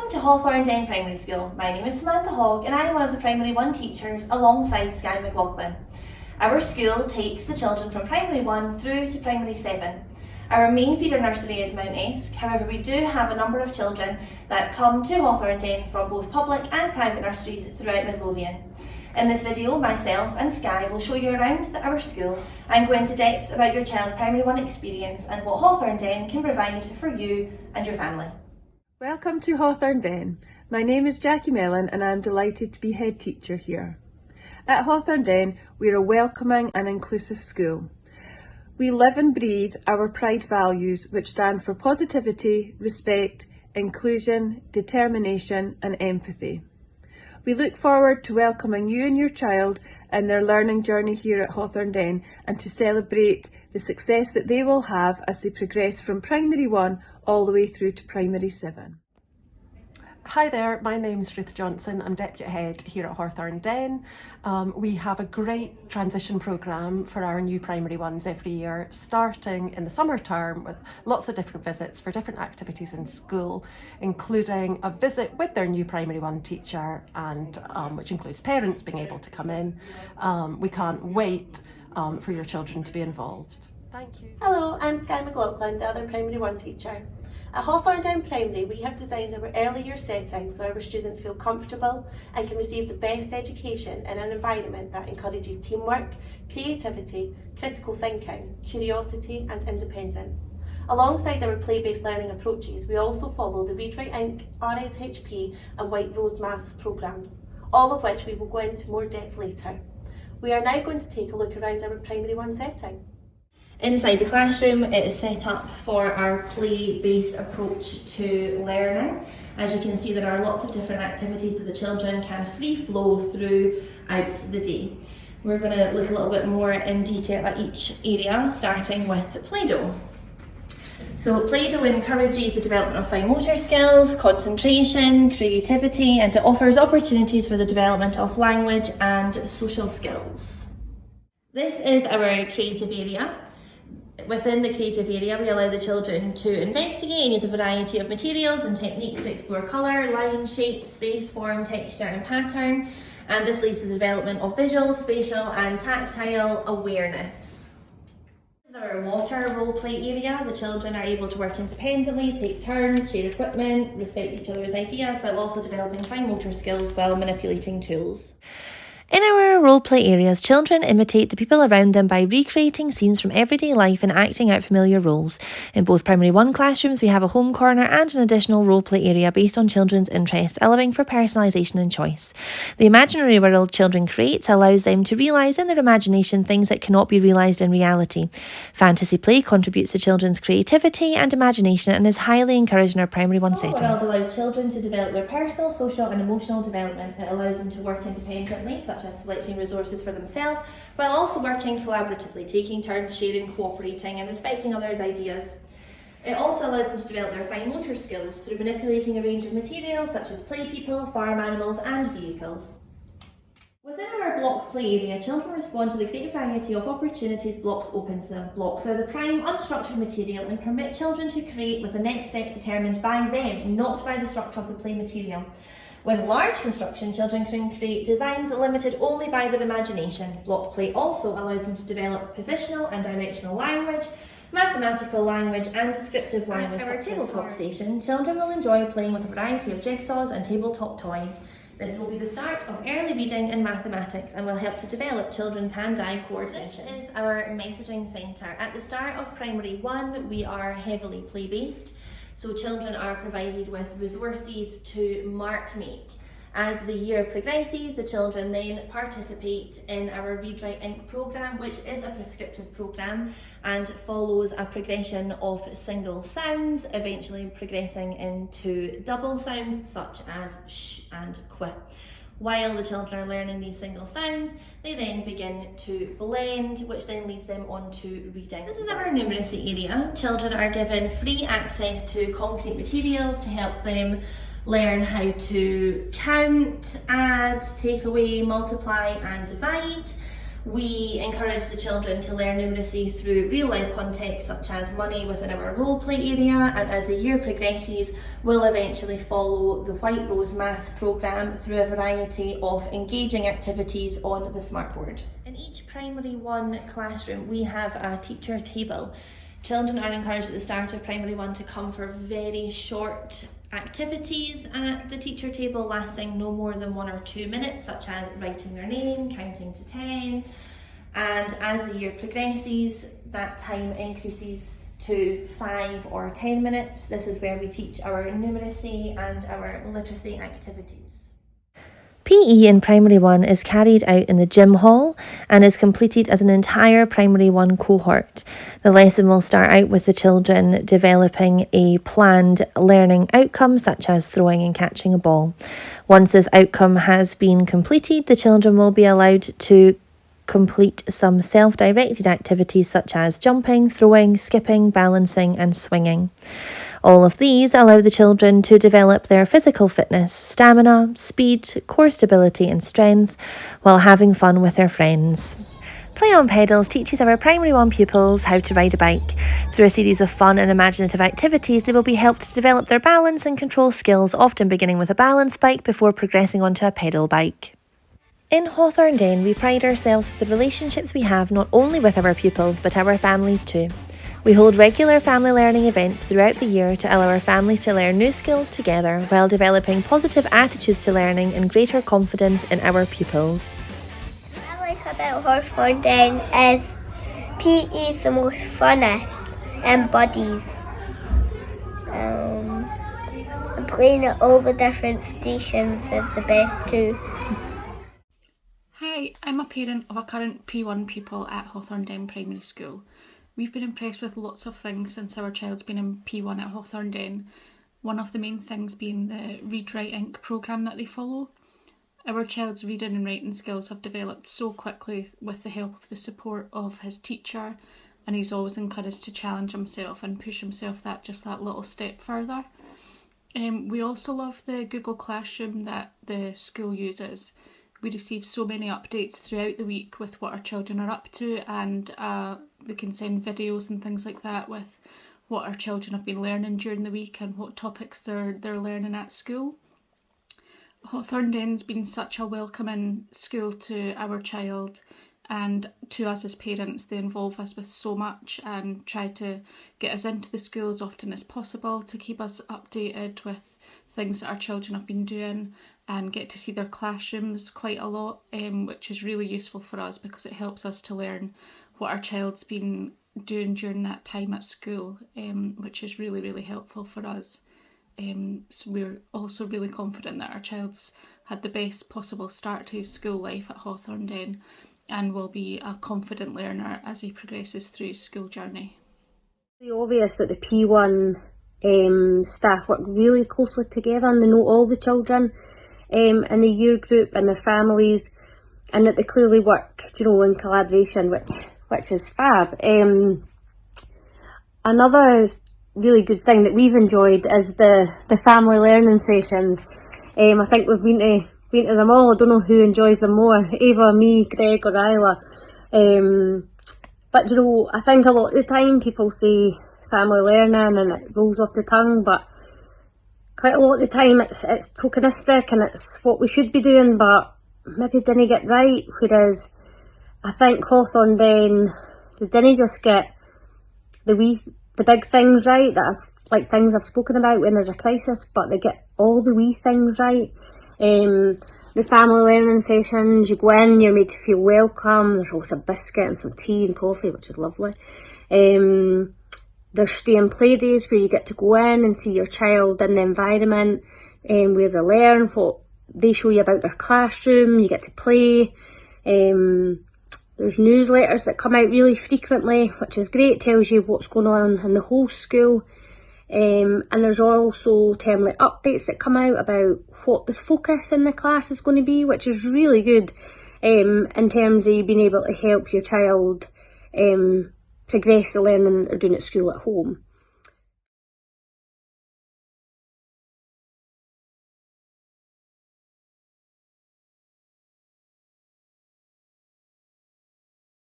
Welcome to Hawthorne Den Primary School. My name is Samantha Hogg and I am one of the Primary 1 teachers alongside Skye McLaughlin. Our school takes the children from Primary 1 through to Primary 7. Our main feeder nursery is Mount Esk, however we do have a number of children that come to Hawthorne Den from both public and private nurseries throughout Midlothian. In this video, myself and Skye will show you around our school and go into depth about your child's Primary 1 experience and what Hawthorne Den can provide for you and your family. Welcome to Hawthorne Den. My name is Jackie Mellon and I am delighted to be head teacher here. At Hawthorne Den, we are a welcoming and inclusive school. We live and breathe our pride values, which stand for positivity, respect, inclusion, determination and empathy. We look forward to welcoming you and your child in their learning journey here at Hawthorne Den and to celebrate the success that they will have as they progress from Primary 1 all the way through to Primary 7. Hi there, my name's Ruth Johnson. I'm Deputy Head here at Hawthorne Den. We have a great transition programme for our new Primary 1s every year, starting in the summer term with lots of different visits for different activities in school, including a visit with their new Primary 1 teacher, and which includes parents being able to come in. We can't wait for your children to be involved. Thank you. Hello, I'm Skye McLaughlin, the other Primary 1 teacher. At Hawthorne Den Primary, we have designed our early year setting so our students feel comfortable and can receive the best education in an environment that encourages teamwork, creativity, critical thinking, curiosity and independence. Alongside our play-based learning approaches, we also follow the Read Write Inc, RSHP and White Rose Maths programmes, all of which we will go into more depth later. We are now going to take a look around our Primary 1 setting. Inside the classroom, it is set up for our play-based approach to learning. As you can see, there are lots of different activities that the children can free flow throughout the day. We're going to look a little bit more in detail at each area, starting with Play-Doh. So Play-Doh encourages the development of fine motor skills, concentration, creativity, and it offers opportunities for the development of language and social skills. This is our creative area. Within the creative area, we allow the children to investigate and use a variety of materials and techniques to explore colour, line, shape, space, form, texture and pattern. And this leads to the development of visual, spatial and tactile awareness. This is our water role play area. The children are able to work independently, take turns, share equipment, respect each other's ideas, while also developing fine motor skills while manipulating tools. In our role-play areas, children imitate the people around them by recreating scenes from everyday life and acting out familiar roles. In both Primary 1 classrooms, we have a home corner and an additional role-play area based on children's interests, allowing for personalisation and choice. The imaginary world children create allows them to realise in their imagination things that cannot be realised in reality. Fantasy play contributes to children's creativity and imagination and is highly encouraged in our Primary 1 setting. The world allows children to develop their personal, social and emotional development. It allows them to work independently, such as selecting resources for themselves, while also working collaboratively, taking turns, sharing, cooperating and respecting others' ideas. It also allows them to develop their fine motor skills through manipulating a range of materials such as play people, farm animals and vehicles. Within our block play area, children respond to the great variety of opportunities blocks open to them. Blocks are the prime unstructured material and permit children to create with the next step determined by them, not by the structure of the play material. With large construction, children can create designs limited only by their imagination. Block play also allows them to develop positional and directional language, mathematical language and descriptive language. At our tabletop station, children will enjoy playing with a variety of jigsaws and tabletop toys. This will be the start of early reading and mathematics and will help to develop children's hand-eye coordination. This is our messaging centre. At the start of Primary 1, we are heavily play-based. So children are provided with resources to make. As the year progresses, the children then participate in our Read Write Inc programme, which is a prescriptive programme and follows a progression of single sounds, eventually progressing into double sounds such as sh and qu. While the children are learning these single sounds, they then begin to blend, which then leads them on to reading. This is our numeracy area. Children are given free access to concrete materials to help them learn how to count, add, take away, multiply and divide. We encourage the children to learn numeracy through real life contexts such as money within our role play area, and as the year progresses we'll eventually follow the White Rose Maths programme through a variety of engaging activities on the smartboard. In each Primary 1 classroom we have a teacher table. Children are encouraged at the start of Primary 1 to come for very short activities at the teacher table lasting no more than 1 or 2 minutes, such as writing their name, counting to 10, and as the year progresses that time increases to 5 or 10 minutes. This is where we teach our numeracy and our literacy activities. PE in Primary 1 is carried out in the gym hall and is completed as an entire Primary 1 cohort. The lesson will start out with the children developing a planned learning outcome such as throwing and catching a ball. Once this outcome has been completed, the children will be allowed to complete some self-directed activities such as jumping, throwing, skipping, balancing and swinging. All of these allow the children to develop their physical fitness, stamina, speed, core stability and strength while having fun with their friends. Play on Pedals teaches our Primary 1 pupils how to ride a bike. Through a series of fun and imaginative activities, they will be helped to develop their balance and control skills, often beginning with a balance bike before progressing onto a pedal bike. In Hawthorne Den, we pride ourselves with the relationships we have not only with our pupils but our families too. We hold regular family learning events throughout the year to allow our families to learn new skills together while developing positive attitudes to learning and greater confidence in our pupils. What I like about Hawthorne Den is PE is the most funnest and buddies. And playing at all the different stations is the best too. Hi, I'm a parent of a current P1 pupil at Hawthorne Den Primary School. We've been impressed with lots of things since our child's been in P1 at Hawthorne Den. One of the main things being the Read, Write, Ink programme that they follow. Our child's reading and writing skills have developed so quickly with the help of the support of his teacher, and he's always encouraged to challenge himself and push himself that little step further. We also love the Google Classroom that the school uses. We receive so many updates throughout the week with what our children are up to, and they can send videos and things like that with what our children have been learning during the week and what topics they're learning at school. Hawthorne Den's been such a welcoming school to our child and to us as parents. They involve us with so much and try to get us into the school as often as possible to keep us updated with things that our children have been doing and get to see their classrooms quite a lot, which is really useful for us because it helps us to learn what our child's been doing during that time at school, which is really, really helpful for us. So we're also really confident that our child's had the best possible start to his school life at Hawthorne Den and will be a confident learner as he progresses through his school journey. It's really obvious that the P1 staff work really closely together and they know all the children in the year group and their families, and that they clearly work, in collaboration, which is fab. Another really good thing that we've enjoyed is the family learning sessions. I think we've been to them all. I don't know who enjoys them more, Ava, me, Greg or Isla. But I think a lot of the time people say family learning and it rolls off the tongue, but quite a lot of the time it's tokenistic and it's what we should be doing but maybe didn't get right, whereas I think Hawthorne Den, they didn't just get the big things right, things I've spoken about when there's a crisis, but they get all the wee things right. The family learning sessions, you go in, you're made to feel welcome, there's always a biscuit and some tea and coffee, which is lovely. There's stay and play days where you get to go in and see your child in the environment where they learn, what they show you about their classroom, you get to play. There's newsletters that come out really frequently, which is great, it tells you what's going on in the whole school. And there's also termly updates that come out about what the focus in the class is going to be, which is really good in terms of being able to help your child progress the learning that they're doing at school at home.